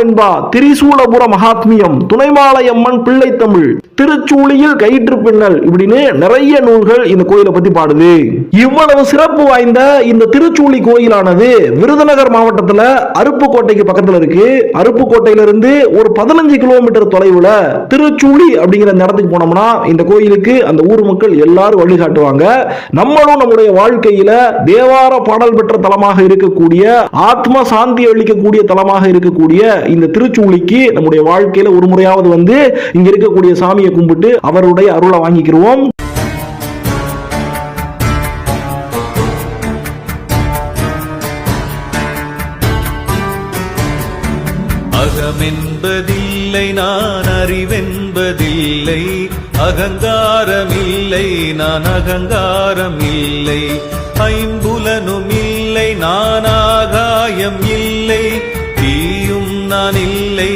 வெண்பா, திரிசூலபுர மகாத்மியம், துணைமாலையம்மன் பிள்ளை தமிழ், திருச்சூழியில் கயிற்று பின்னல் இப்படின்னு நிறைய நூல்கள் இந்த கோயிலை பத்தி பாடுது. இவ்வளவு சிறப்பு வாய்ந்த இந்த திருச்சூழி கோயிலானது விருதுநகர் மாவட்டத்தில் அருப்புக்கோட்டைக்கு பக்கத்தில் இருக்கு. அருப்புக்கோட்டையிலிருந்து ஒரு 15 கிலோமீட்டர் தொலைவுல திருச்சூழி அப்படிங்கிற இடத்துக்கு போனோம்னா இந்த கோயிலுக்கு அந்த ஊர் மக்கள் எல்லாரும் வழிகாட்டுவாங்க. நம்மளும் நம்முடைய வாழ்க்கையில தேவார பாடல் பெற்ற தலமாக இருக்கக்கூடிய, ஆத்ம சாந்தி அளிக்கக்கூடிய தலமாக இருக்கக்கூடிய இந்த திருச்சூழிக்கு நம்முடைய வாழ்க்கையில ஒரு முறையாவது வந்து இங்க இருக்கக்கூடிய சாமியை கும்பிட்டு அவருடைய அருளை வாங்கிக்கிறோம். அகமென்பதில்லை, நான் அறிவென்பதில்லை, அகங்காரமில்லை, நான் அகங்காரம் இல்லை, ஐம்புலனும் இல்லை, நான் ஆகாயம் இல்லை, தீயும் நான் இல்லை.